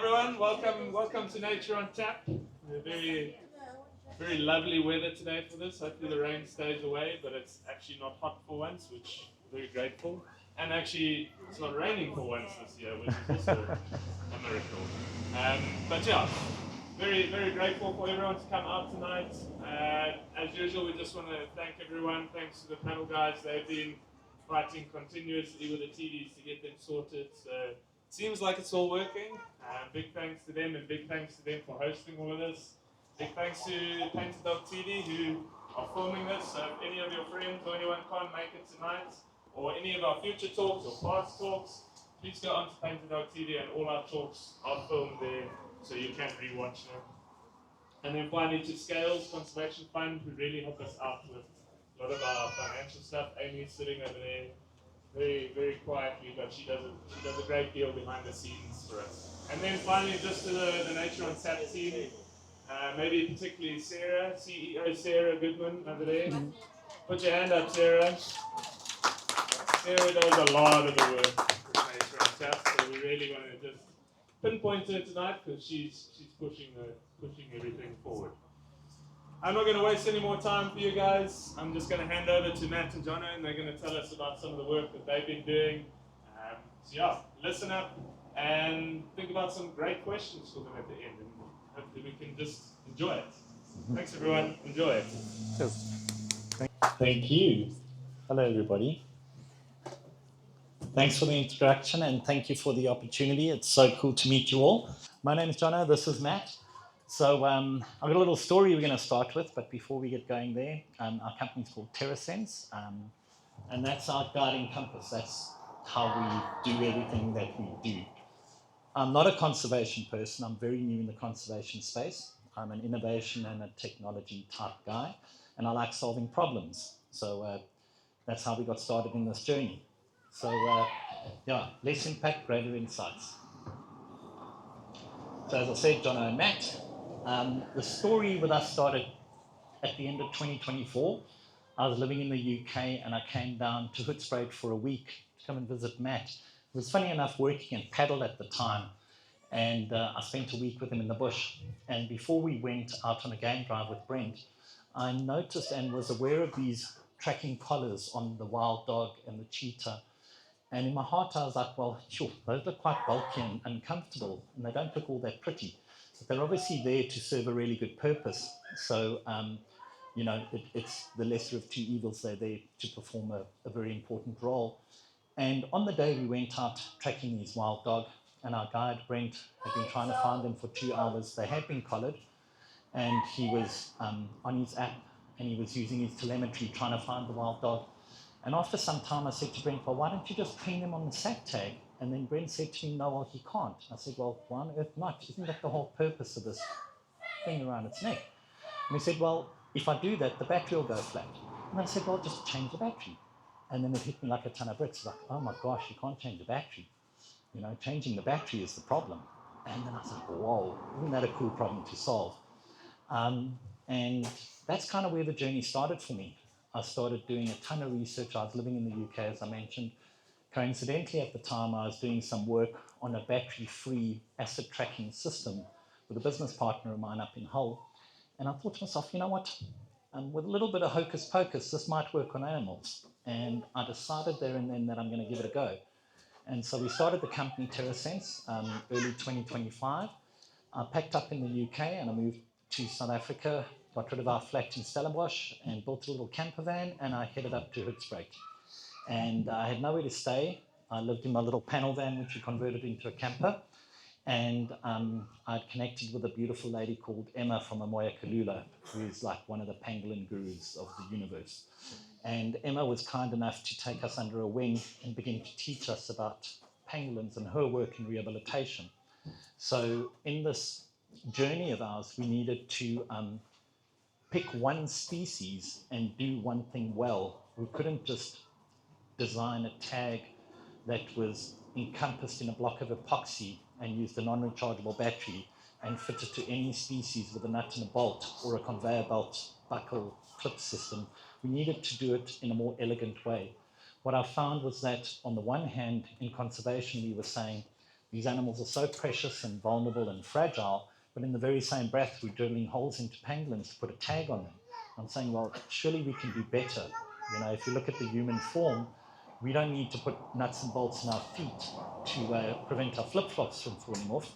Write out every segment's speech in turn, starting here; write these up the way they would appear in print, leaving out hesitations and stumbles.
everyone. Welcome to Nature on Tap. Very very lovely weather today for this. Hopefully the rain stays away, but it's actually not hot for once, which I'm very grateful. And actually, it's not raining for once this year, which is also a miracle. But yeah, very grateful for everyone to come out tonight. As usual, we just want to thank everyone. Thanks to the panel guys. They've been fighting continuously with the TVs to get them sorted. So it seems like it's all working. Big thanks to them, and big thanks to them for hosting all of this. Big thanks to PaintedDog TV who are filming this. So if any of your friends or anyone can't make it tonight, or any of our future talks or past talks, please go on to PaintedDog TV, and all our talks are filmed there, so you can rewatch them. And then finally to Scales Conservation Fund, who really help us out with a lot of our financial stuff. Amy's sitting over there, very quietly, but she does a great deal behind the scenes for us. And then finally, just to the Nature on Tap team, maybe particularly Sarah, CEO Sarah Goodman over there. Put your hand up, Sarah. Sarah does a lot of the work with Nature on Tap, so we really want to just pinpoint her tonight because she's pushing everything forward. I'm not going to waste any more time for you guys. I'm just going to hand over to Matt and Jono, and they're going to tell us about some of the work that they've been doing. So yeah, listen up and think about some great questions for them at the end, and hopefully we can just enjoy it. Thanks everyone, enjoy it. Thank you. Hello everybody. Thanks for the introduction and thank you for the opportunity. It's so cool to meet you all. My name is Jono, this is Matt. So I've got a little story we're going to start with, but before we get going there, our company's called Terrasense, and that's our guiding compass. That's how we do everything that we do. I'm not a conservation person. I'm very new in the conservation space. I'm an innovation and a technology type guy, and I like solving problems. So that's how we got started in this journey. So yeah, less impact, greater insights. So as I said, Jono and Matt, the story with us started at the end of 2024. I was living in the UK and I came down to Hoedspruit for a week to come and visit Matt. It was funny enough working in paddle at the time, and I spent a week with him in the bush. And before we went out on a game drive with Brent, I noticed and was aware of these tracking collars on the wild dog and the cheetah. And in my heart, I was like, well, sure, those look quite bulky and uncomfortable, and they don't look all that pretty. But they're obviously there to serve a really good purpose. So, you know, it's the lesser of two evils. They're there to perform a very important role. And on the day we went out tracking these wild dog, and our guide, Brent, had been trying to find them for 2 hours. They had been collared, and he was on his app, and he was using his telemetry trying to find the wild dog. And after some time, I said to Brent, well, why don't you just clean them on the sack tag? And then Brent said to me, no, well, he can't. I said, well, why on earth not? Isn't that the whole purpose of this thing around its neck? And he said, well, if I do that, the battery will go flat. And I said, well, just change the battery. And then it hit me like a ton of bricks. Like, oh my gosh, you can't change the battery. You know, changing the battery is the problem. And then I said, whoa, isn't that a cool problem to solve? And that's kind of where the journey started for me. I started doing a ton of research. I was living in the UK, as I mentioned. Coincidentally, at the time, I was doing some work on a battery-free asset tracking system with a business partner of mine up in Hull. And I thought to myself, you know what? With a little bit of hocus pocus, this might work on animals. And I decided there and then that I'm going to give it a go. And so we started the company Terrasense early 2025. I packed up in the UK and I moved to South Africa, got rid of our flat in Stellenbosch and built a little camper van, and I headed up to Hoedspruit. And I had nowhere to stay. I lived in my little panel van, which we converted into a camper. And I'd connected with a beautiful lady called Emma from Amoya Kalula, who's like one of the pangolin gurus of the universe. And Emma was kind enough to take us under her wing and begin to teach us about pangolins and her work in rehabilitation. So in this journey of ours, we needed to pick one species and do one thing well. We couldn't just design a tag that was encompassed in a block of epoxy and used a non-rechargeable battery and fit it to any species with a nut and a bolt or a conveyor belt buckle clip system. We needed to do it in a more elegant way. What I found was that on the one hand, in conservation, we were saying these animals are so precious and vulnerable and fragile, but in the very same breath, we're drilling holes into pangolins to put a tag on them. I'm saying, well, surely we can do better. You know, if you look at the human form, we don't need to put nuts and bolts in our feet to prevent our flip-flops from falling off,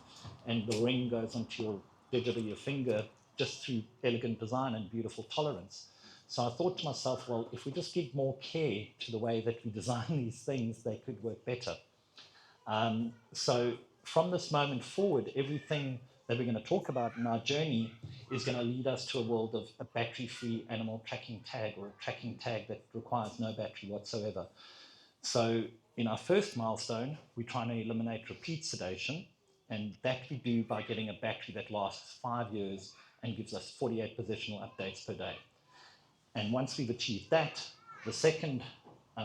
and the ring goes onto your digit or your finger just through elegant design and beautiful tolerance. So I thought to myself, well, if we just give more care to the way that we design these things, they could work better. So from this moment forward, everything that we're going to talk about in our journey is going to lead us to a world of a battery-free animal tracking tag, or a tracking tag that requires no battery whatsoever. So in our first milestone, we're trying to eliminate repeat sedation, and that we do by getting a battery that lasts 5 years and gives us 48 positional updates per day. And once we've achieved that, the second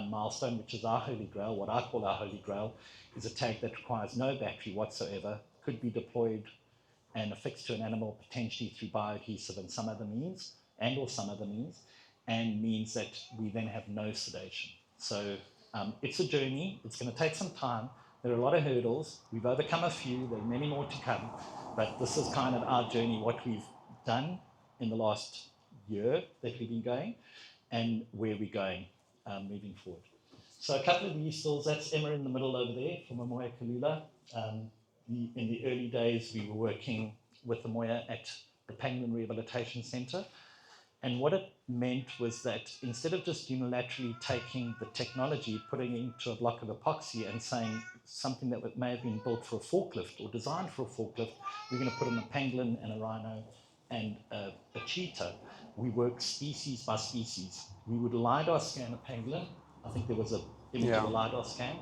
milestone, which is our holy grail, what I call our holy grail, is a tag that requires no battery whatsoever, could be deployed and affixed to an animal potentially through bioadhesive and some other means, and means that we then have no sedation. So it's a journey. It's going to take some time. There are a lot of hurdles. We've overcome a few. There are many more to come. But this is kind of our journey, what we've done in the last year that we've been going, and where we're going moving forward. So a couple of these stills, that's Emma in the middle over there from Moya Kalula. In the early days, we were working with the Moya at the Pangolin Rehabilitation Centre. And what it meant was that instead of just unilaterally taking the technology, putting it into a block of epoxy and saying something that may have been built for a forklift or designed for a forklift, we're going to put in a pangolin and a rhino and a cheetah. We work species by species. We would LiDAR scan a pangolin. I think there was an image of a LiDAR scan.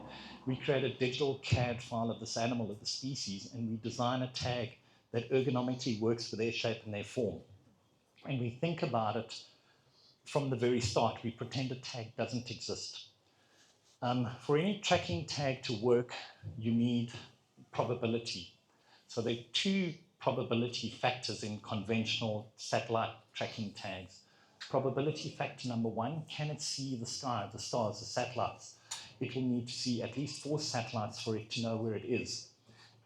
We create a digital CAD file of this animal, of the species, and we design a tag that ergonomically works for their shape and their form. And we think about it from the very start. We pretend a tag doesn't exist. For any tracking tag to work, you need probability. So there are two probability factors in conventional satellite tracking tags. Probability factor number one, can it see the sky, the stars, the satellites? It will need to see at least 4 satellites for it to know where it is.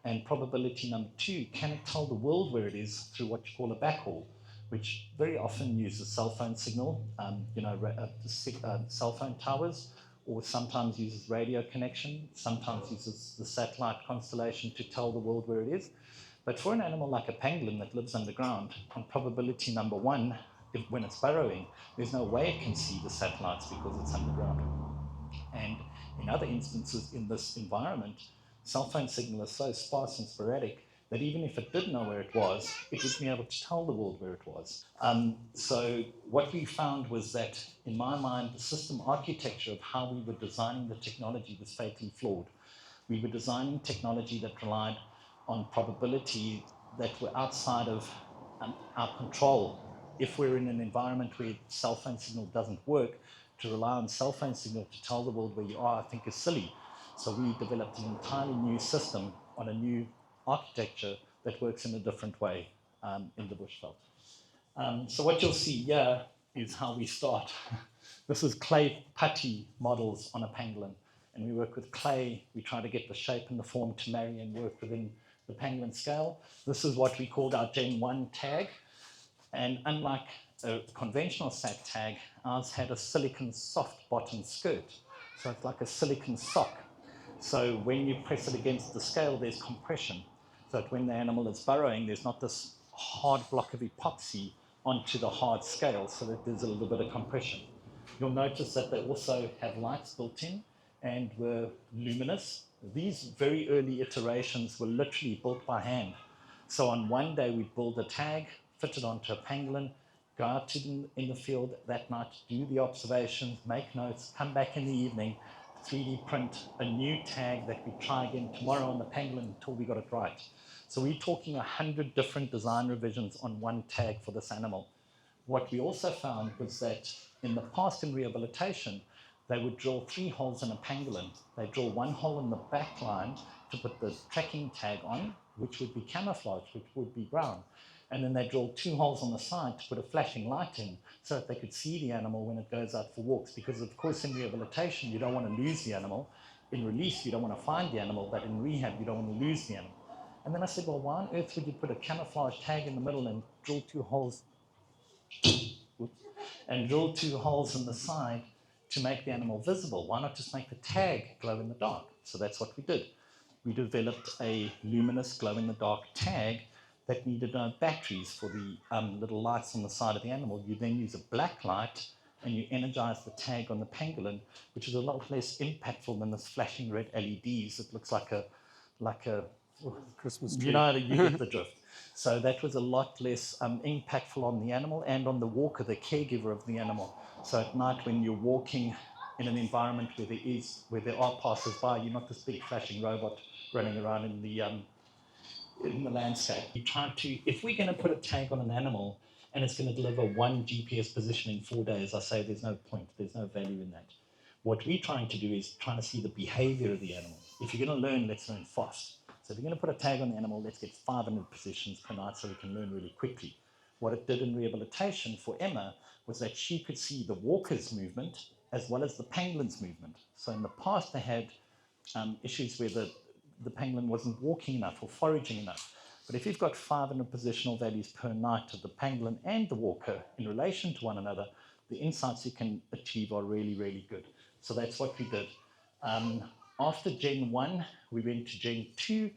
And probability number two, can it tell the world where it is through what you call a backhaul, which very often uses cell phone signal, cell phone towers, or sometimes uses radio connection, sometimes uses the satellite constellation to tell the world where it is. But for an animal like a pangolin that lives underground, on probability number one, when it's burrowing, there's no way it can see the satellites because it's underground. And in other instances in this environment, cell phone signal is so sparse and sporadic that even if it did know where it was, it would be able to tell the world where it was. So what we found was that, in my mind, the system architecture of how we were designing the technology was fatally flawed. We were designing technology that relied on probability that were outside of our control. If we're in an environment where cell phone signal doesn't work, to rely on cell phone signal to tell the world where you are, I think is silly. So we developed an entirely new system on a new architecture that works in a different way in the bushveld. So what you'll see here is how we start. This is clay putty models on a pangolin. And we work with clay. We try to get the shape and the form to marry and work within the pangolin scale. This is what we called our Gen 1 tag. And unlike a conventional sat tag, ours had a silicon soft bottom skirt. So it's like a silicon sock. So when you press it against the scale, there's compression. So that when the animal is burrowing, there's not this hard block of epoxy onto the hard scale, so that there's a little bit of compression. You'll notice that they also have lights built in and were luminous. These very early iterations were literally built by hand. So on one day, we'd build a tag, fit it onto a pangolin, go out in the field that night, do the observations, make notes, come back in the evening, 3D print a new tag that we try again tomorrow on the pangolin until we got it right. So we're talking 100 different design revisions on one tag for this animal. What we also found was that in the past in rehabilitation, they would drill 3 holes in a pangolin. They drill 1 hole in the back line to put the tracking tag on, which would be camouflage, which would be brown. And then they drill 2 holes on the side to put a flashing light in so that they could see the animal when it goes out for walks. Because of course in rehabilitation, you don't want to lose the animal. in release, you don't want to find the animal, but in rehab, you don't want to lose the animal. And then I said, well, why on earth would you put a camouflage tag in the middle and drill 2 holes in the side to make the animal visible? Why not just make the tag glow in the dark? So that's what we did. We developed a luminous glow in the dark tag that needed batteries for the little lights on the side of the animal. You then use a black light and you energize the tag on the pangolin, which is a lot less impactful than this flashing red LEDs. It looks like a Christmas tree. you know, you get the drift. So that was a lot less impactful on the animal and on the walker, the caregiver of the animal. So at night when you're walking in an environment where there are passers-by, you're not this big flashing robot running around in the landscape. You try to, if we're going to put a tag on an animal and it's going to deliver 1 GPS position in 4 days, I say there's no point, there's no value in that. What we're trying to do is trying to see the behavior of the animal. If you're going to learn, let's learn fast. So if you're going to put a tag on the animal, let's get 500 positions per night so we can learn really quickly. What it did in rehabilitation for Emma was that she could see the walker's movement as well as the pangolin's movement. So in the past, they had issues where the pangolin wasn't walking enough or foraging enough. But if you've got 500 positional values per night of the pangolin and the walker in relation to one another, the insights you can achieve are really, really good. So that's what we did. After Gen 1, we went to Gen 2,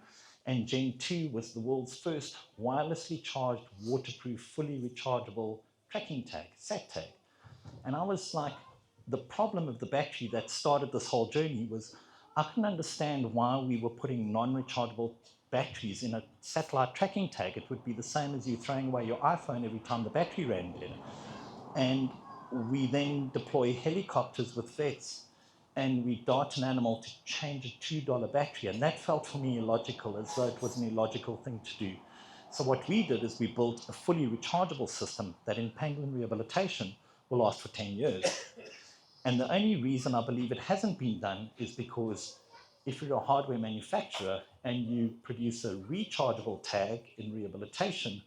and Gen 2 was the world's first wirelessly charged, waterproof, fully rechargeable tracking tag, SAT tag. And I was like, the problem of the battery that started this whole journey was I couldn't understand why we were putting non-rechargeable batteries in a satellite tracking tag. It would be the same as you throwing away your iPhone every time the battery ran dead. And we then deploy helicopters with vets and we dart an animal to change a $2 battery. And that felt for me illogical, as though it was an illogical thing to do. So what we did is we built a fully rechargeable system that in pangolin rehabilitation will last for 10 years. And the only reason I believe it hasn't been done is because if you're a hardware manufacturer and you produce a rechargeable tag in rehabilitation,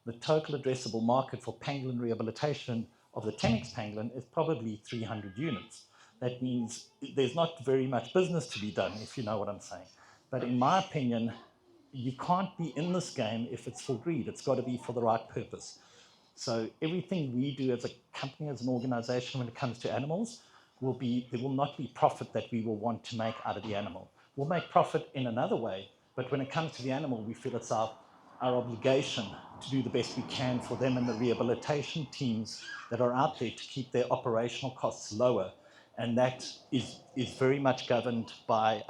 the total addressable market for pangolin rehabilitation of the 10x pangolin is probably 300 units. That means there's not very much business to be done, if you know what I'm saying. But in my opinion, you can't be in this game if it's for greed. It's got to be for the right purpose. So everything we do as a company, as an organization, when it comes to animals, there will not be profit that we will want to make out of the animal. We'll make profit in another way, but when it comes to the animal, we feel it's our obligation to do the best we can for them and the rehabilitation teams that are out there to keep their operational costs lower. And that is very much governed by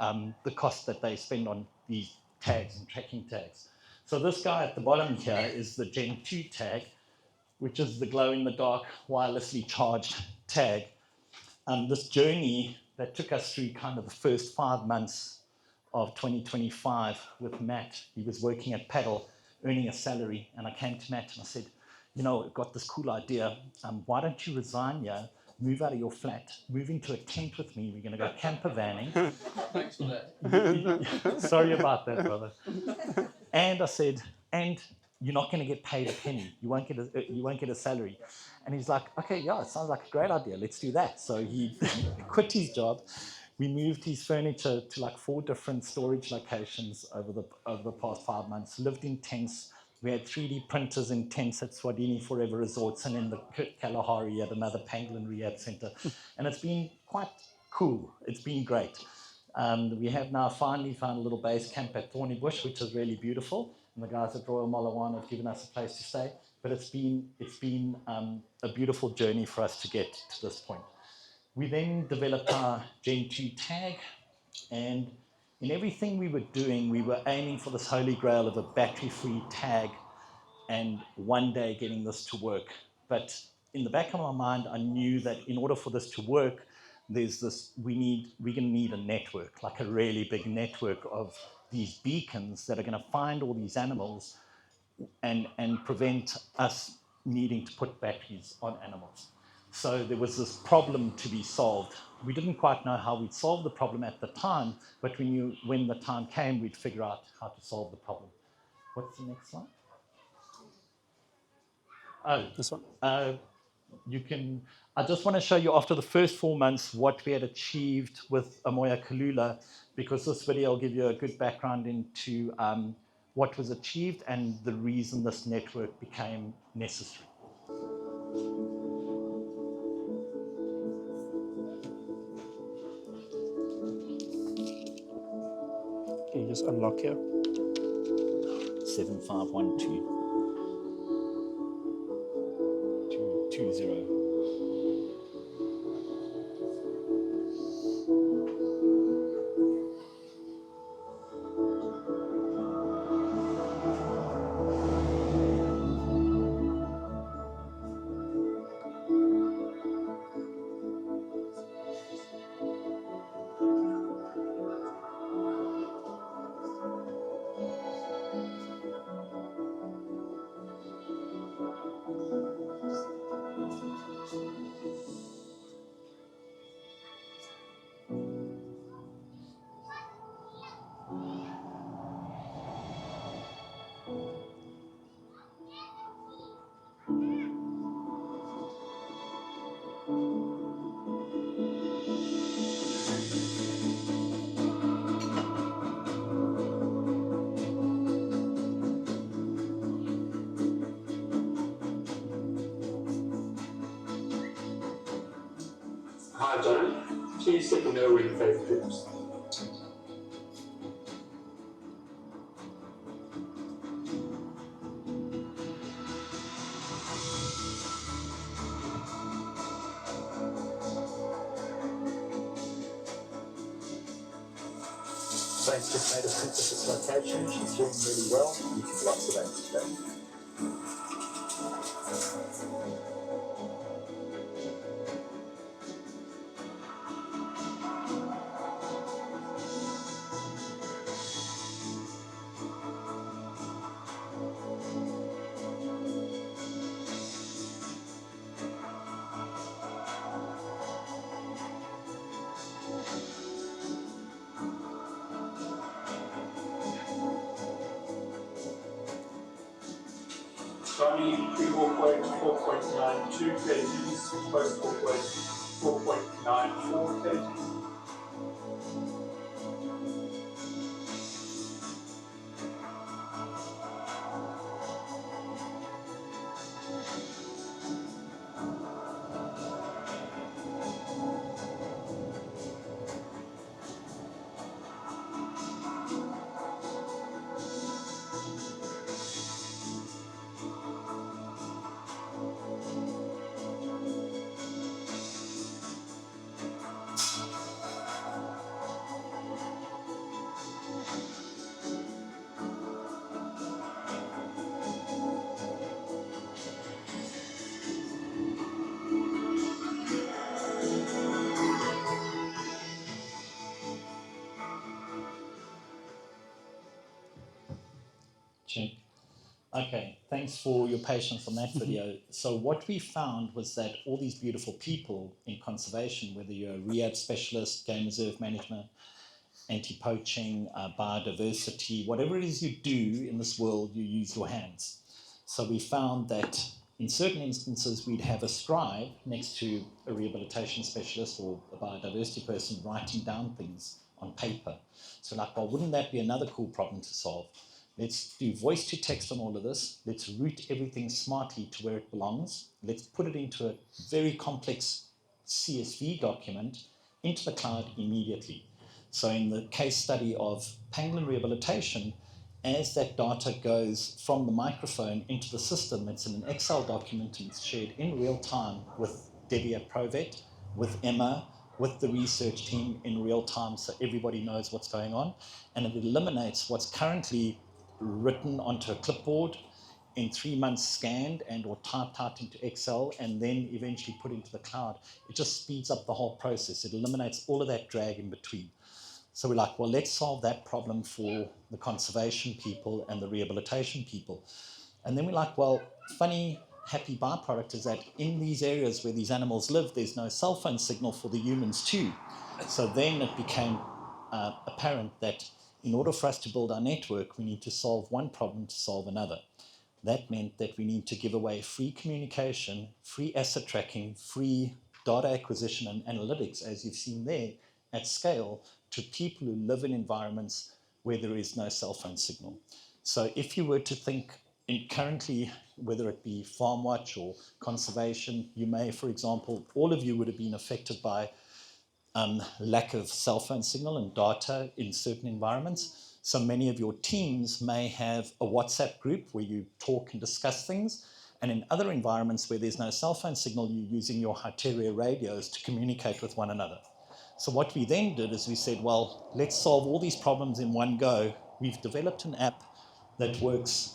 the cost that they spend on these tags and tracking tags. So this guy at the bottom here is the Gen 2 tag, which is the glow-in-the-dark wirelessly charged tag. This journey that took us through kind of the first 5 months of 2025 with Matt. He was working at Paddle, earning a salary, and I came to Matt and I said, you know, I've got this cool idea. Why don't you resign here, move out of your flat, move into a tent with me. We're going to go camper vanning. Thanks for that. Sorry about that, brother. And I said, and you're not going to get paid a penny. You won't get a salary. And he's like, okay, yeah, it sounds like a great idea. Let's do that. So he quit his job. We moved his furniture to like 4 different storage locations over the past 5 months. Lived in tents. We had 3D printers in tents at Swadini Forever Resorts and in the Kalahari at another pangolin rehab center. And it's been quite cool. It's been great. We have now finally found a little base camp at Thorny Bush, which is really beautiful. And the guys at Royal Malawan have given us a place to stay. But it's been a beautiful journey for us to get to this point. We then developed our Gen 2 tag, and in everything we were doing, we were aiming for this holy grail of a battery-free tag and one day getting this to work. But in the back of my mind, I knew that in order for this to work, we're going to need a network, like a really big network of these beacons that are going to find all these animals and prevent us needing to put batteries on animals. So there was this problem to be solved. We didn't quite know how we'd solve the problem at the time, but we knew when the time came, we'd figure out how to solve the problem. What's the next slide? This one? I just want to show you after the first 4 months what we had achieved with Amoya Kalula, because this video will give you a good background into what was achieved and the reason this network became necessary. Can you just unlock here? 7512 220. Hi, Jono. Please let me know when faith drops. Saints just made a synthesis location. She's doing really well. You can block sedation today. Johnny, pre-walk weight 4.92 kgs, post-walk weight 4.94 kgs. Check. Okay, thanks for your patience on that video. So what we found was that all these beautiful people in conservation, whether you're a rehab specialist, game reserve management, anti-poaching, biodiversity, whatever it is you do in this world, you use your hands. So we found that in certain instances, we'd have a scribe next to a rehabilitation specialist or a biodiversity person writing down things on paper. So like, well, wouldn't that be another cool problem to solve? Let's do voice to text on all of this. Let's route everything smartly to where it belongs. Let's put it into a very complex CSV document into the cloud immediately. So in the case study of pangolin rehabilitation, as that data goes from the microphone into the system, it's in an Excel document and it's shared in real time with Debbie at Provet, with Emma, with the research team in real time so everybody knows what's going on. And it eliminates what's currently written onto a clipboard, in 3 months scanned and or typed out into Excel and then eventually put into the cloud. It just speeds up the whole process. It eliminates all of that drag in between. So we're like, well, let's solve that problem for the conservation people and the rehabilitation people. And then we're like, well, funny, happy byproduct is that in these areas where these animals live, there's no cell phone signal for the humans too. So then it became apparent that in order for us to build our network, we need to solve one problem to solve another. that meant that we need to give away free communication, free asset tracking, free data acquisition and analytics, as you've seen there, at scale to people who live in environments where there is no cell phone signal. So if you were to think currently, whether it be farm watch or conservation, you may, for example, all of you would have been affected by lack of cell phone signal and data in certain environments. So many of your teams may have a WhatsApp group where you talk and discuss things. And in other environments where there's no cell phone signal, you're using your Hyteria radios to communicate with one another. So what we then did is we said, well, let's solve all these problems in one go. We've developed an app that works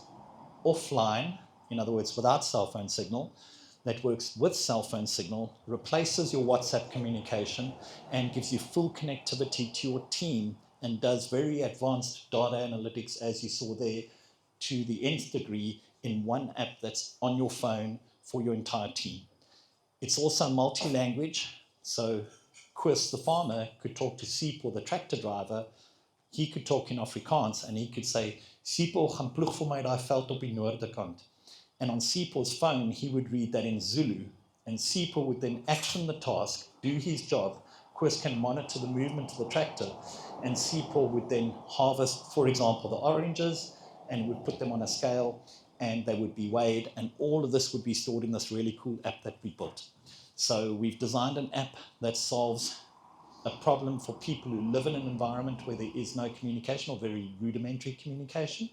offline, in other words, without cell phone signal, that works with cell phone signal, replaces your WhatsApp communication, and gives you full connectivity to your team and does very advanced data analytics, as you saw there, to the nth degree in one app that's on your phone for your entire team. It's also multi-language, so Koos the farmer could talk to Sipho the tractor driver. He could talk in Afrikaans and he could say, Sipho, gaan ploeg vir my daai veld op die noorde kant. And on Sipho's phone, he would read that in Zulu. And Sipho would then action the task, do his job. Koos can monitor the movement of the tractor. And Sipho would then harvest, for example, the oranges and would put them on a scale and they would be weighed. And all of this would be stored in this really cool app that we built. So we've designed an app that solves a problem for people who live in an environment where there is no communication or very rudimentary communication.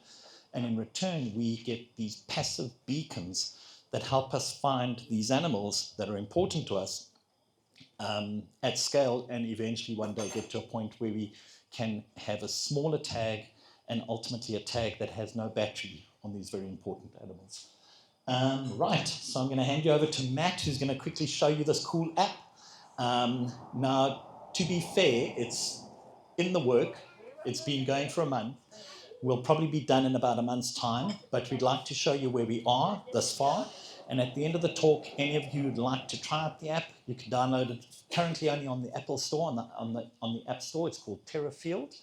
And in return, we get these passive beacons that help us find these animals that are important to us at scale, and eventually one day get to a point where we can have a smaller tag and ultimately a tag that has no battery on these very important animals. Right, so I'm going to hand you over to Matt, who's going to quickly show you this cool app. Now, to be fair, it's in the work. It's been going for a month. We'll probably be done in about a month's time, but we'd like to show you where we are thus far. And at the end of the talk, any of you would like to try out the app, you can download it currently only on the Apple Store, on the App Store. It's called TerraField.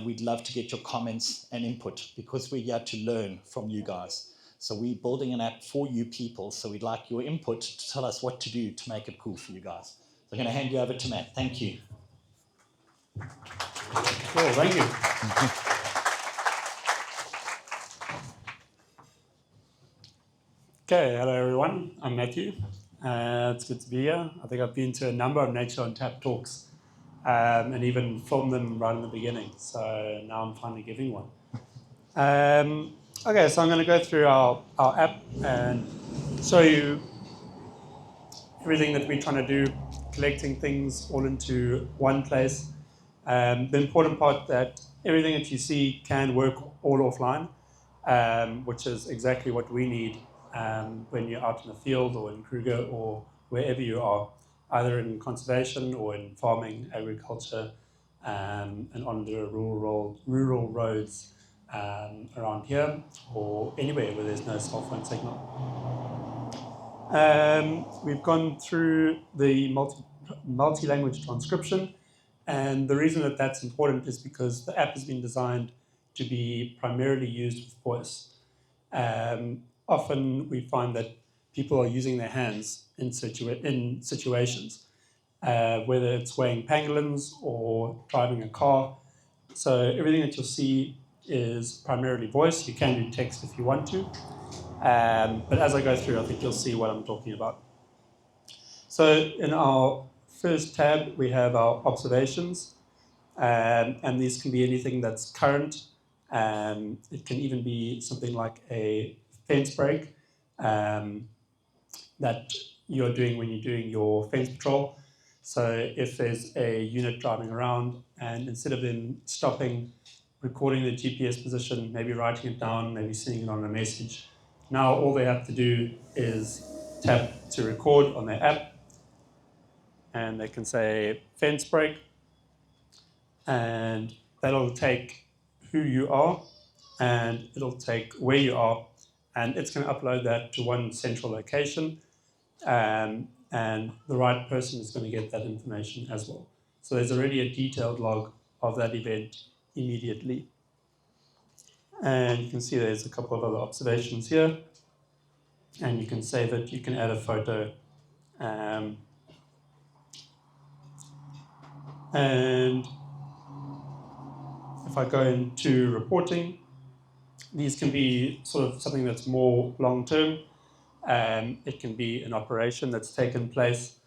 We'd love to get your comments and input because we're here to learn from you guys. So we're building an app for you people, so we'd like your input to tell us what to do to make it cool for you guys. So I'm going to hand you over to Matt. Thank you. Cool, thank you. Okay, hello everyone. I'm Matthew. It's good to be here. I think I've been to a number of Nature on Tap talks and even filmed them right in the beginning. So now I'm finally giving one. Okay, so I'm going to go through our app and show you everything that we're trying to do, collecting things all into one place. The important part that everything that you see can work all offline, which is exactly what we need when you're out in the field or in Kruger or wherever you are, either in conservation or in farming, agriculture, and on the rural roads around here or anywhere where there's no cell phone signal. We've gone through the multi-language transcription, and the reason that that's important is because the app has been designed to be primarily used with voice. Often we find that people are using their hands in situations, whether it's weighing pangolins or driving a car. So everything that you'll see is primarily voice. You can do text if you want to. But as I go through, I think you'll see what I'm talking about. So in our first tab, we have our observations. And these can be anything that's current. It can even be something like a fence break that you're doing when you're doing your fence patrol. So if there's a unit driving around and instead of them stopping, recording the GPS position, maybe writing it down, maybe sending it on a message, now all they have to do is tap to record on their app and they can say fence break, and that'll take who you are and it'll take where you are, and it's going to upload that to one central location, and the right person is going to get that information as well. So there's already a detailed log of that event immediately. And you can see there's a couple of other observations here. And you can save it, you can add a photo. And if I go into reporting, these can be sort of something that's more long-term. It can be an operation that's taken place.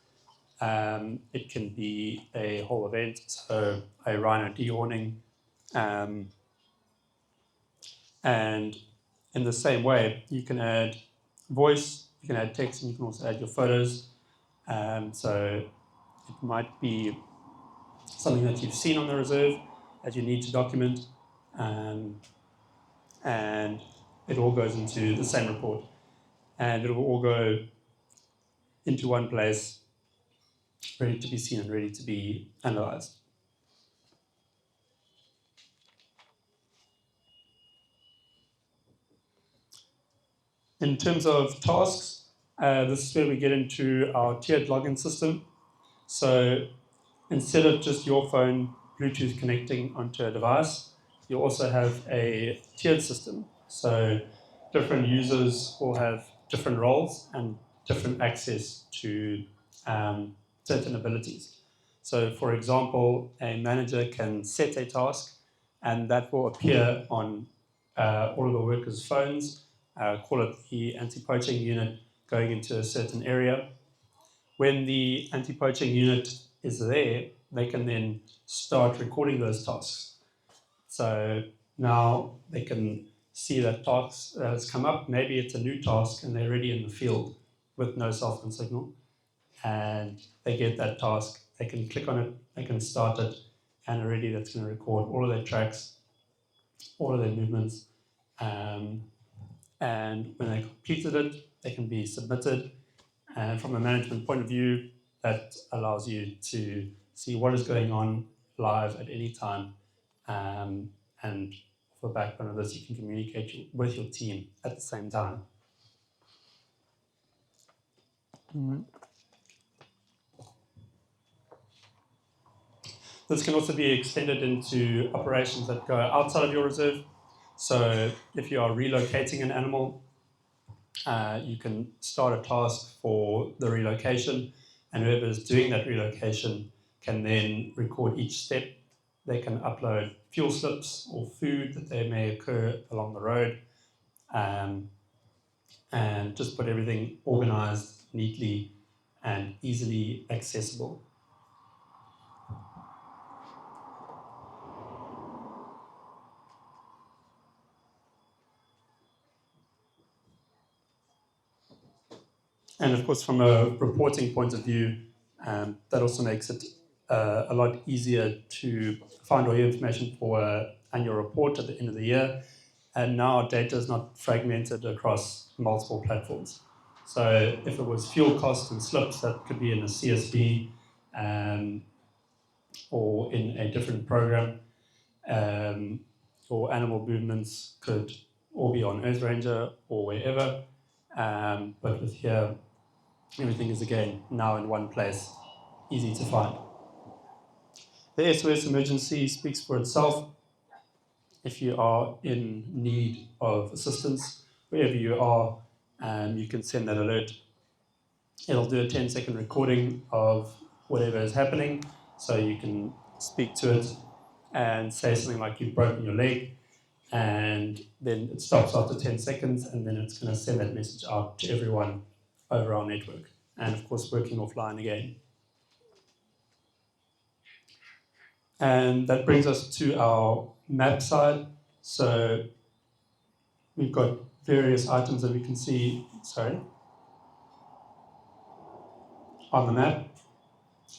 It can be a whole event, so a rhino dehorning. And in the same way, you can add voice, you can add text, and you can also add your photos. So it might be something that you've seen on the reserve that you need to document. And it all goes into the same report. And it will all go into one place, ready to be seen and ready to be analyzed. In terms of tasks, this is where we get into our tiered login system. So instead of just your phone Bluetooth connecting onto a device, you also have a tiered system. So different users will have different roles and different access to certain abilities. So for example, a manager can set a task and that will appear on all of the workers' phones, call it the anti-poaching unit going into a certain area. When the anti-poaching unit is there, they can then start recording those tasks. So now they can see that task has come up. Maybe it's a new task and they're already in the field with no cell phone signal. And they get that task, they can click on it, they can start it, and already that's going to record all of their tracks, all of their movements. And when they completed it, they can be submitted. And from a management point of view, that allows you to see what is going on live at any time. And for the backbone of this, you can communicate with your team at the same time. This can also be extended into operations that go outside of your reserve. So if you are relocating an animal, you can start a task for the relocation, and whoever is doing that relocation can then record each step. They can upload fuel slips or food that they may occur along the road, and just put everything organized neatly and easily accessible. And of course, from a reporting point of view, that also makes it a lot easier to find all your information for an annual report at the end of the year. And now data is not fragmented across multiple platforms. So if it was fuel costs and slips, that could be in a CSV or in a different program. Or animal movements could all be on Earth Ranger or wherever. But with here, everything is again now in one place, easy to find. The SOS emergency speaks for itself. If you are in need of assistance, wherever you are, you can send that alert. It'll do a 10-second recording of whatever is happening, so you can speak to it and say something like you've broken your leg, and then it stops after 10 seconds, and then it's going to send that message out to everyone over our network. And of course, working offline again. And that brings us to our map side. So we've got various items that we can see, on the map.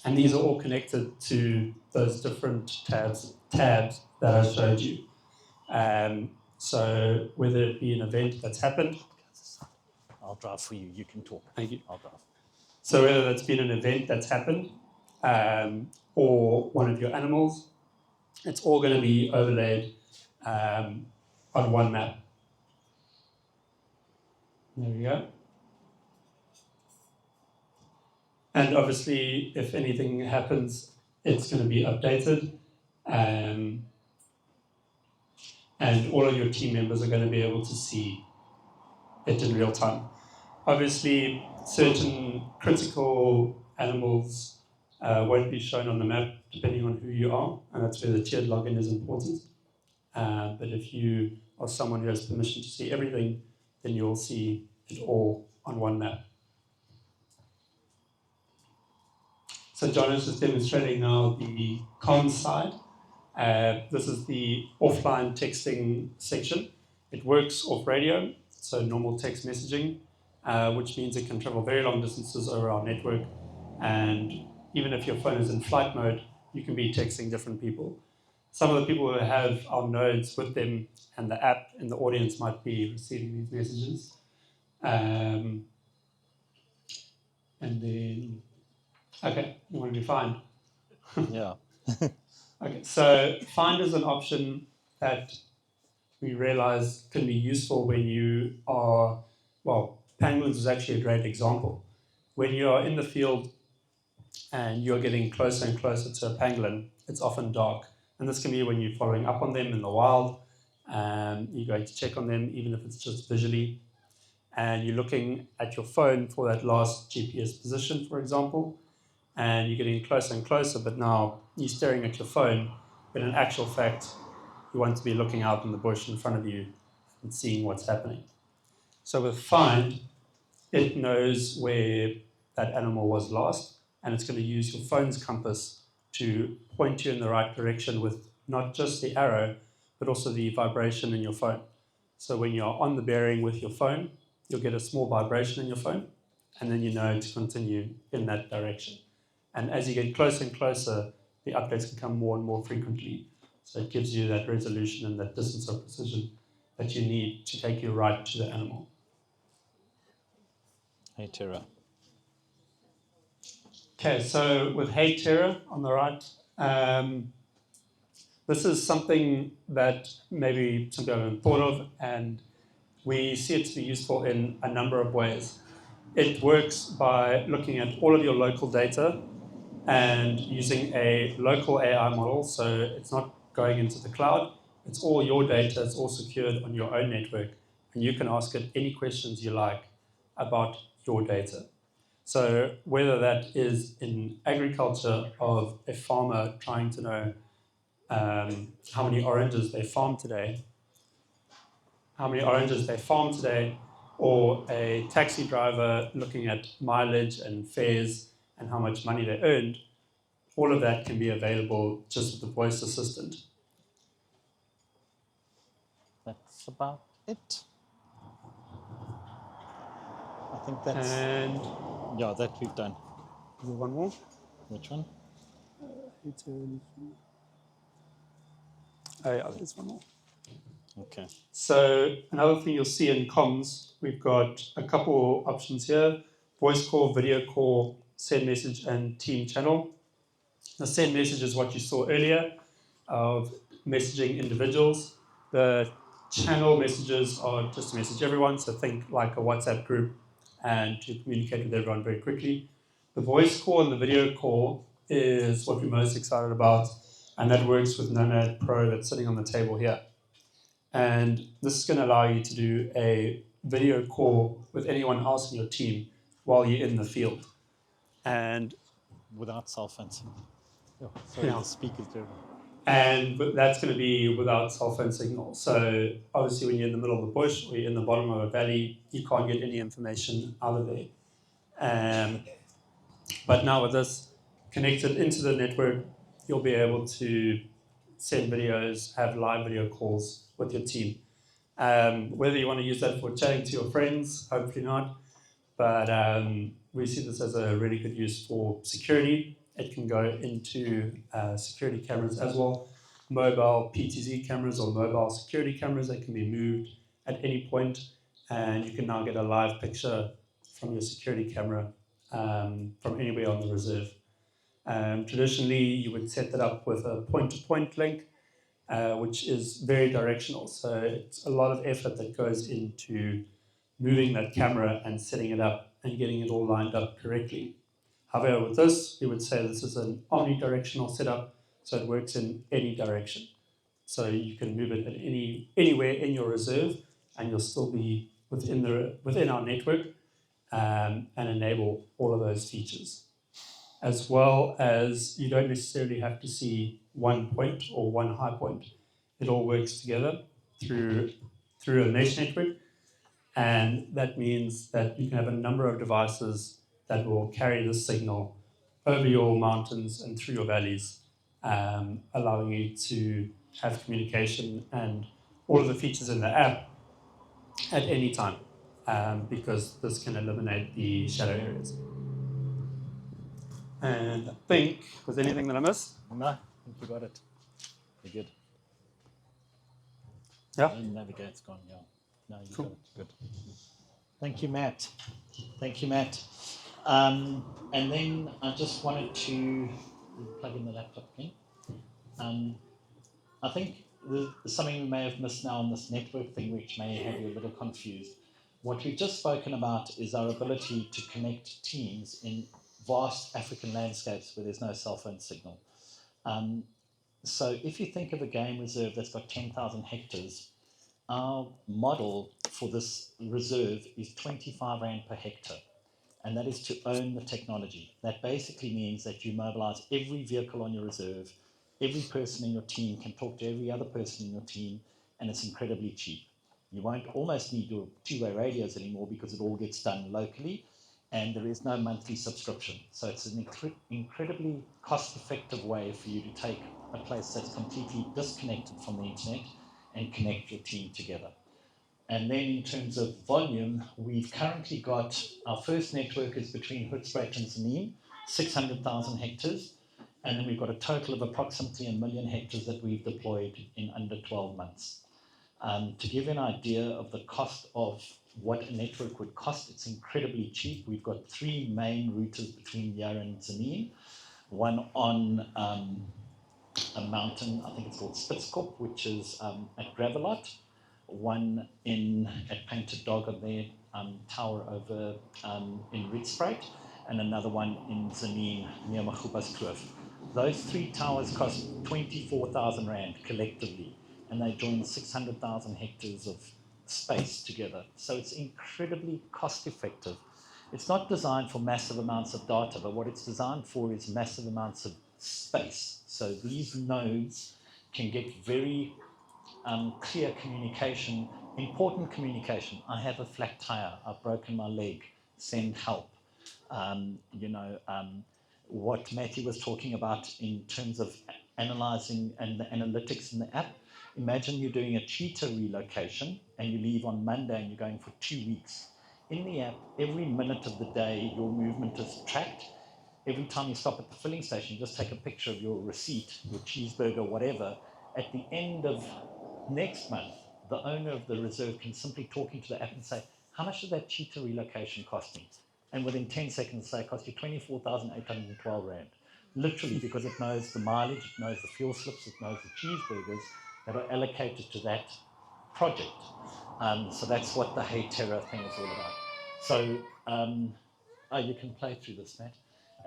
And these are all connected to those different tabs that I showed you. So whether it be an event that's happened. I'll drive for you. You can talk. Thank you. I'll drive. So whether that's been an event that's happened or one of your animals, it's all going to be overlaid on one map. There we go. And obviously, if anything happens, it's going to be updated. and all of your team members are going to be able to see it in real time. Obviously, certain critical animals won't be shown on the map depending on who you are, and that's where the tiered login is important. But if you are someone who has permission to see everything, then you'll see it all on one map. So Jono is just demonstrating now the comms side. This is the offline texting section. It works off radio, so normal text messaging, which means it can travel very long distances over our network. And even if your phone is in flight mode, you can be texting different people. Some of the people who have our nodes with them and the app in the audience might be receiving these messages. And then, okay, you want to be fine. Yeah. Okay, so find is an option that we realize can be useful when you are, well, pangolins is actually a great example. When you are in the field and you're getting closer and closer to a pangolin, it's often dark. And this can be when you're following up on them in the wild, you're going to check on them, even if it's just visually, and you're looking at your phone for that last GPS position, for example, and you're getting closer and closer, but now you're staring at your phone, but in actual fact, you want to be looking out in the bush in front of you and seeing what's happening. So with find, it knows where that animal was last, and it's going to use your phone's compass to point you in the right direction with not just the arrow, but also the vibration in your phone. So when you're on the bearing with your phone, you'll get a small vibration in your phone, and then you know to continue in that direction. And as you get closer and closer, the updates can come more and more frequently. So it gives you that resolution and that distance of precision that you need to take you right to the animal. Hey, Terra. Okay, so with Hey Terra on the right, this is something that maybe some people haven't thought of, and we see it to be useful in a number of ways. It works by looking at all of your local data and using a local AI model, so it's not going into the cloud. It's all your data, it's all secured on your own network, and you can ask it any questions you like about your data. So whether that is in agriculture of a farmer trying to know how many oranges they farm today, or a taxi driver looking at mileage and fares and how much money they earned, all of that can be available just with the voice assistant. That's about it. I think that's... And yeah, that we've done. is there one more? Which one? Oh yeah, there's one more. Okay. So another thing you'll see in comms, we've got a couple options here: voice call, video call, send message, and team channel. The send message is what you saw earlier of messaging individuals. The channel messages are just to message everyone, so think like a WhatsApp group and to communicate with everyone very quickly. The voice call and the video call is what we're most excited about, and that works with Nomad Pro that's sitting on the table here. And this is going to allow you to do a video call with anyone else in your team while you're in the field. And Without cell fencing. Oh, sorry, Yeah. the speaker's terrible. but that's going to be without cell phone signal. So obviously when you're in the middle of the bush or you're in the bottom of a valley, you can't get any information out of there. But now with this connected into the network, you'll be able to send videos, have live video calls with your team. Whether you want to use that for chatting to your friends, hopefully not. But we see this as a really good use for security. It can go into security cameras as well, mobile PTZ cameras or mobile security cameras that can be moved at any point, and you can now get a live picture from your security camera from anywhere on the reserve. Traditionally, you would set that up with a point-to-point link, which is very directional. So it's a lot of effort that goes into moving that camera and setting it up and getting it all lined up correctly. However, with this, we would say this is an omnidirectional setup, so it works in any direction. So you can move it at anywhere in your reserve, and you'll still be within our network and enable all of those features. As well as you don't necessarily have to see one point or one high point. It all works together through a mesh network, and that means that you can have a number of devices that will carry the signal over your mountains and through your valleys, allowing you to have communication and all of the features in the app at any time, because this can eliminate the shadow areas. And I think, was there anything that I missed? No, I think you got it. You're good. Yeah. And navigate's gone, yeah. No, you Cool. got it. Good. Thank you, Matt. Thank you, Matt. And then I just wanted to plug in the laptop again. I think there's something we may have missed now on this network thing, which may have you a little confused. What we've just spoken about is our ability to connect teams in vast African landscapes where there's no cell phone signal. So if you think of a game reserve that's got 10,000 hectares, our model for this reserve is 25 Rand per hectare, and that is to own the technology. That basically means that you mobilize every vehicle on your reserve, every person in your team can talk to every other person in your team, and it's incredibly cheap. You won't almost need your two-way radios anymore because it all gets done locally, and there is no monthly subscription. So it's an incredibly cost-effective way for you to take a place that's completely disconnected from the internet and connect your team together. And then in terms of volume, we've currently got, our first network is between Hoedspruit and Zanin, 600,000 hectares. And then we've got a total of approximately 1 million hectares that we've deployed in under 12 months. To give you an idea of the cost of what a network would cost, it's incredibly cheap. We've got 3 main routers between here and Zanin, one on a mountain, I think it's called Spitzkop, which is at Gravelot, one at PaintedDog on their tower over in Rietspruit, and another one in Zanin near Machuba's Kloof. Those 3 towers cost 24,000 Rand collectively, and they join 600,000 hectares of space together. So it's incredibly cost effective. It's not designed for massive amounts of data, but what it's designed for is massive amounts of space. So these nodes can get very clear communication, important communication. I have a flat tire, I've broken my leg, send help. What Matthew was talking about in terms of analyzing and the analytics in the app. Imagine you're doing a cheetah relocation and you leave on Monday and you're going for 2 weeks. In the app, every minute of the day, your movement is tracked. Every time you stop at the filling station, you just take a picture of your receipt, your cheeseburger, whatever. At the end of next month, the owner of the reserve can simply talk into the app and say, how much did that cheetah relocation cost me? And within 10 seconds say, it cost you 24,812 Rand. Literally, because it knows the mileage, it knows the fuel slips, it knows the cheeseburgers that are allocated to that project. So that's what the Hey Terra thing is all about. So, you can play through this, Matt.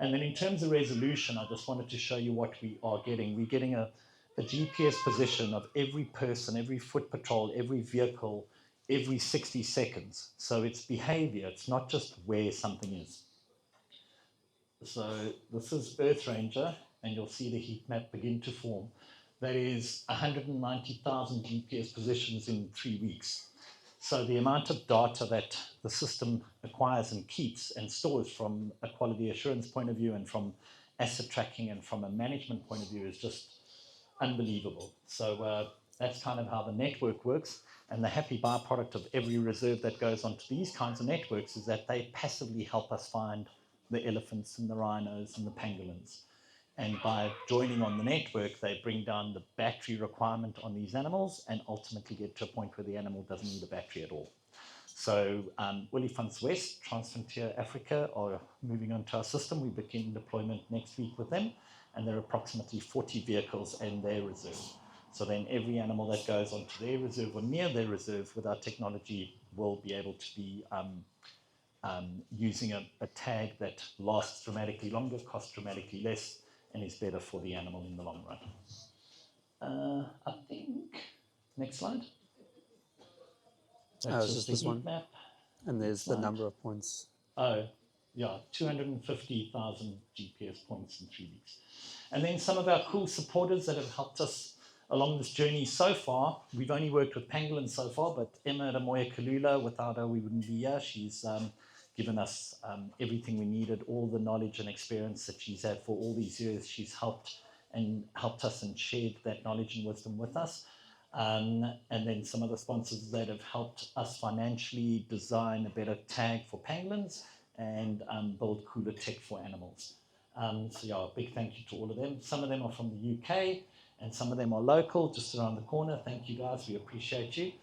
And then in terms of resolution, I just wanted to show you what we are getting. We're getting a GPS position of every person, every foot patrol, every vehicle, every 60 seconds. So it's behavior, it's not just where something is. So this is Earth Ranger, and you'll see the heat map begin to form. That is 190,000 GPS positions in 3 weeks. So the amount of data that the system acquires and keeps and stores from a quality assurance point of view and from asset tracking and from a management point of view is just unbelievable. So that's kind of how the network works. And the happy byproduct of every reserve that goes onto these kinds of networks is that they passively help us find the elephants and the rhinos and the pangolins. And by joining on the network, they bring down the battery requirement on these animals and ultimately get to a point where the animal doesn't need a battery at all. So Olifants West, Transfrontier Africa, are moving onto our system. We begin deployment next week with them, and there are approximately 40 vehicles in their reserve. So then every animal that goes onto their reserve or near their reserve with our technology will be able to be using a tag that lasts dramatically longer, costs dramatically less, and is better for the animal in the long run. I think, next slide. Oh, That's it's just just the this heat one. map. And there's the Slide. number of points. Oh, yeah, 250,000 GPS points in 3 weeks. And then some of our cool supporters that have helped us along this journey so far. We've only worked with pangolins so far, but Emma Ramoya Kalula, without her, we wouldn't be here. She's given us everything we needed, all the knowledge and experience that she's had for all these years. She's helped us and shared that knowledge and wisdom with us. And then some of the sponsors that have helped us financially design a better tag for pangolins and build cooler tech for animals. So yeah, a big thank you to all of them. Some of them are from the UK and some of them are local, just around the corner. Thank you guys, we appreciate you.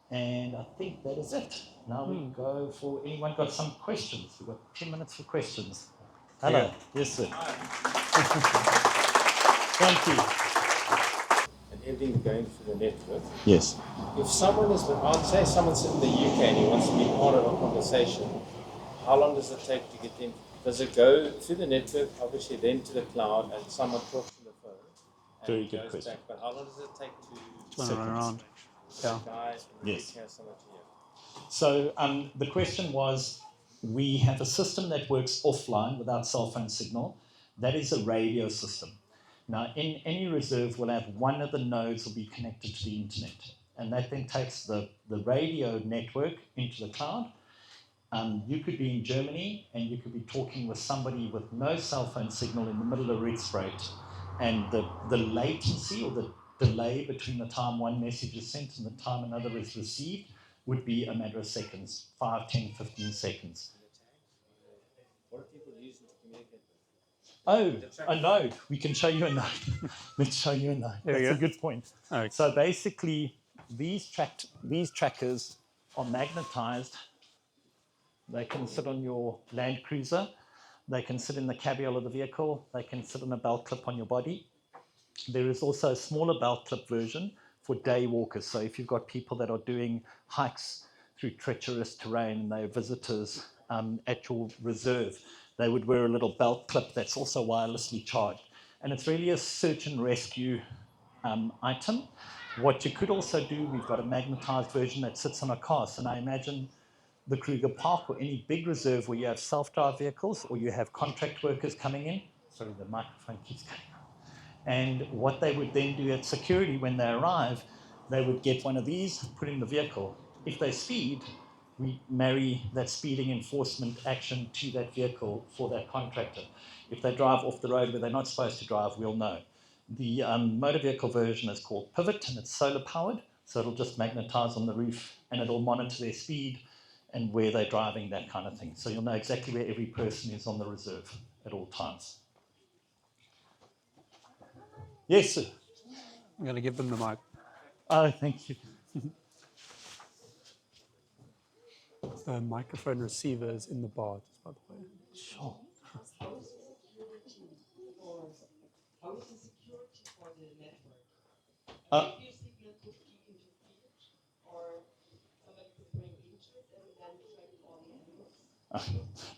And I think that is it. Now we go for, anyone got some questions? We've got 10 minutes for questions. Hello. Yeah. Yes, sir. Thank you. And everything going through the network. Yes. If someone is, I'd say someone's in the UK and he wants to be part of a conversation, how long does it take to get them? Does it go through the network, obviously then to the cloud, and someone talks on the phone? And Very it good goes question. back, but how long does it take to Want to run around. Yeah. the guy in the Yes. UK has someone to hear? So the question was, we have a system that works offline without cell phone signal. That is a radio system. Now, in any reserve, we'll have one of the nodes will be connected to the internet. And that then takes the radio network into the cloud. You could be in Germany and you could be talking with somebody with no cell phone signal in the middle of red sprite. And the latency or the delay between the time one message is sent and the time another is received would be a matter of seconds, 5, 10, 15 seconds. What are people using to communicate with? Oh, a node. We can show you a node. Let's show you a node. There we That's a go. good point. Okay. So basically, these trackers are magnetized. They can sit on your Land Cruiser. They can sit in the cabiole of the vehicle. They can sit on a belt clip on your body. There is also a smaller belt clip version for day walkers. So if you've got people that are doing hikes through treacherous terrain and they're visitors at your reserve, they would wear a little belt clip that's also wirelessly charged. And it's really a search and rescue item. What you could also do, we've got a magnetized version that sits on a car. So now imagine the Kruger Park or any big reserve where you have self-drive vehicles or you have contract workers coming in. Sorry, the microphone keeps cutting off. And what they would then do at security when they arrive, they would get one of these, put in the vehicle. If they speed, we marry that speeding enforcement action to that vehicle for that contractor. If they drive off the road where they're not supposed to drive, we'll know. The motor vehicle version is called Pivot and it's solar powered. So it'll just magnetize on the roof and it'll monitor their speed and where they're driving, that kind of thing. So you'll know exactly where every person is on the reserve at all times. Yes, sir. I'm going to give them the mic. Oh, thank you. The microphone receiver is in the bar, just by the way. Sure. How is the security for the network? If you signal could be interfered, or somebody could break into it and then track all the animals?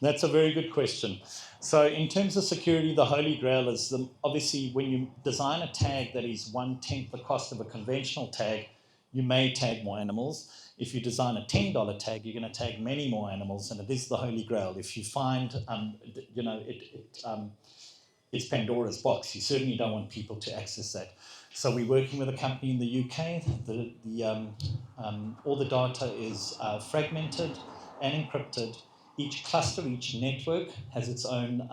That's a very good question. So in terms of security, the holy grail is obviously when you design a tag that is 1/10 the cost of a conventional tag, you may tag more animals. If you design a $10 tag, you're going to tag many more animals, and it is the holy grail. If you find, it's Pandora's box. You certainly don't want people to access that. So we're working with a company in the UK. All the data is fragmented and encrypted. Each cluster, each network has its own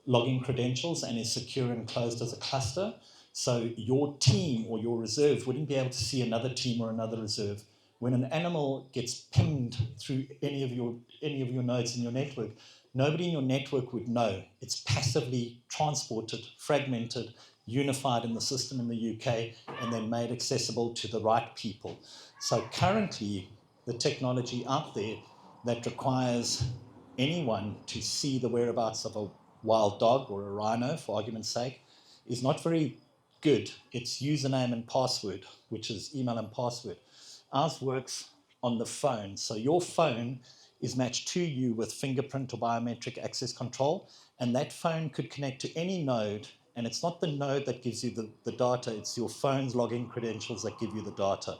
login credentials and is secure and closed as a cluster. So your team or your reserve wouldn't be able to see another team or another reserve. When an animal gets pinged through any of your nodes in your network, nobody in your network would know. It's passively transported, fragmented, unified in the system in the UK, and then made accessible to the right people. So currently, the technology out there that requires anyone to see the whereabouts of a wild dog or a rhino, for argument's sake, is not very good. It's username and password, which is email and password. Ours works on the phone. So your phone is matched to you with fingerprint or biometric access control, and that phone could connect to any node And it's not the node that gives you the data, it's your phone's login credentials that give you the data.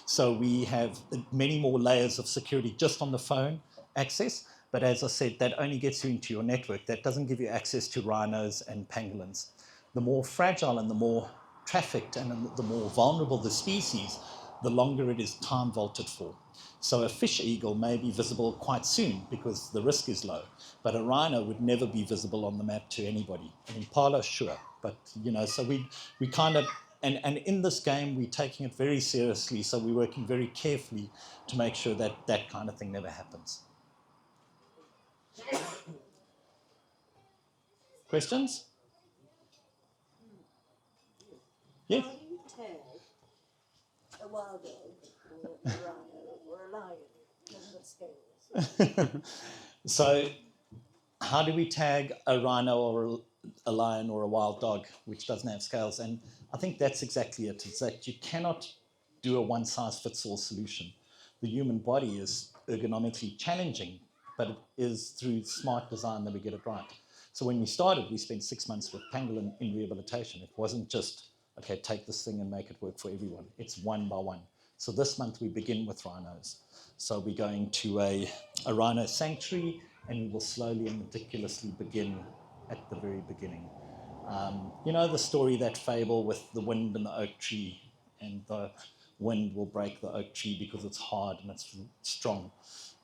So we have many more layers of security just on the phone access. But as I said, that only gets you into your network. That doesn't give you access to rhinos and pangolins. The more fragile and the more trafficked and the more vulnerable the species, the longer it is time vaulted for. So a fish eagle may be visible quite soon because the risk is low, but a rhino would never be visible on the map to anybody. An impala, sure, but so we kind of, and in this game we're taking it very seriously, so we're working very carefully to make sure that that kind of thing never happens. Questions? Yes? How do you tag a wild dog or a rhino or a lion in the scales? So how do we tag a rhino or a lion or a wild dog which doesn't have scales? And I think that's exactly it. It's that you cannot do a one-size-fits-all solution. The human body is ergonomically challenging, but it is through smart design that we get it right. So when we started, we spent 6 months with pangolin in rehabilitation. It wasn't just, okay, take this thing and make it work for everyone. It's one by one. So this month we begin with rhinos. So we're going to a rhino sanctuary, and we will slowly and meticulously begin at the very beginning. You know the story, that fable with the wind and the oak tree, and the wind will break the oak tree because it's hard and it's strong,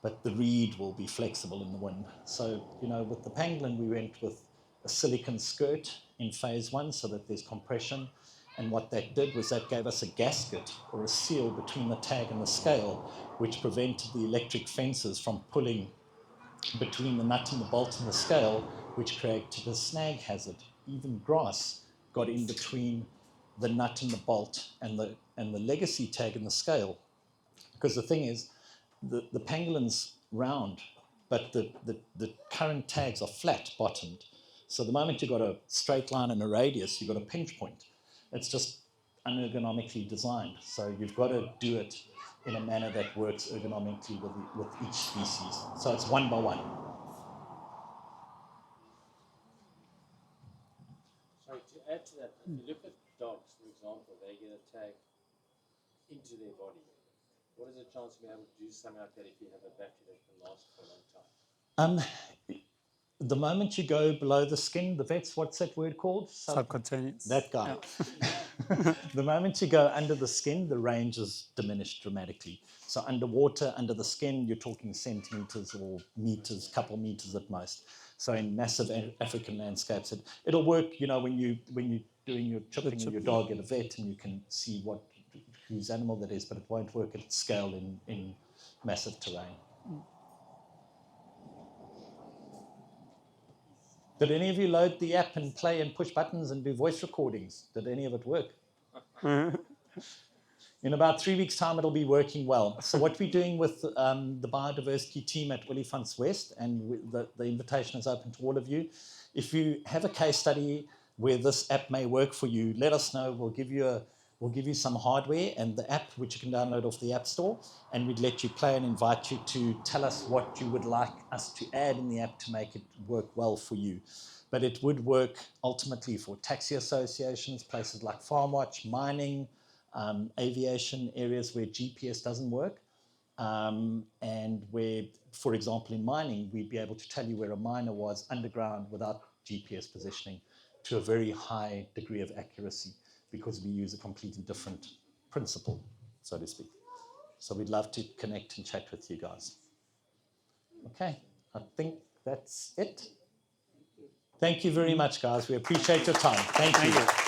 but the reed will be flexible in the wind. So, with the pangolin, we went with a silicon skirt in phase 1 so that there's compression. And what that did was that gave us a gasket or a seal between the tag and the scale, which prevented the electric fences from pulling between the nut and the bolt and the scale, which created a snag hazard. Even grass got in between the nut and the bolt and the legacy tag and the scale. Because the thing is, the pangolin's round, but the current tags are flat bottomed. So the moment you've got a straight line and a radius, you've got a pinch point. It's just unergonomically designed. So you've got to do it in a manner that works ergonomically with each species. So it's one by one. Sorry, to add to that, if you look at dogs, for example, they get a tag into their body. What is the chance of being able to do something like that if you have a battery that can last for a long time? The moment you go below the skin, the vets, what's that word called? Subcutaneous. That guy. Yeah. The moment you go under the skin, the range is diminished dramatically. So underwater, under the skin, you're talking centimeters or meters, couple meters at most. So in massive African landscapes, it'll work, when you're doing your chipping of your dog at a vet, and you can see whose animal that is, but it won't work at scale in massive terrain. Did any of you load the app and play and push buttons and do voice recordings? Did any of it work? In about 3 weeks' time, it'll be working well. So what we're doing with the biodiversity team at Olifants West, and the invitation is open to all of you. If you have a case study where this app may work for you, let us know. We'll give you some hardware and the app, which you can download off the App Store, and we'd let you play and invite you to tell us what you would like us to add in the app to make it work well for you. But it would work ultimately for taxi associations, places like Farm Watch, mining, aviation, areas where GPS doesn't work, and where, for example, in mining, we'd be able to tell you where a miner was underground without GPS positioning to a very high degree of accuracy, because we use a completely different principle, so to speak. So we'd love to connect and chat with you guys. Okay, I think that's it. Thank you very much, guys. We appreciate your time. Thank you.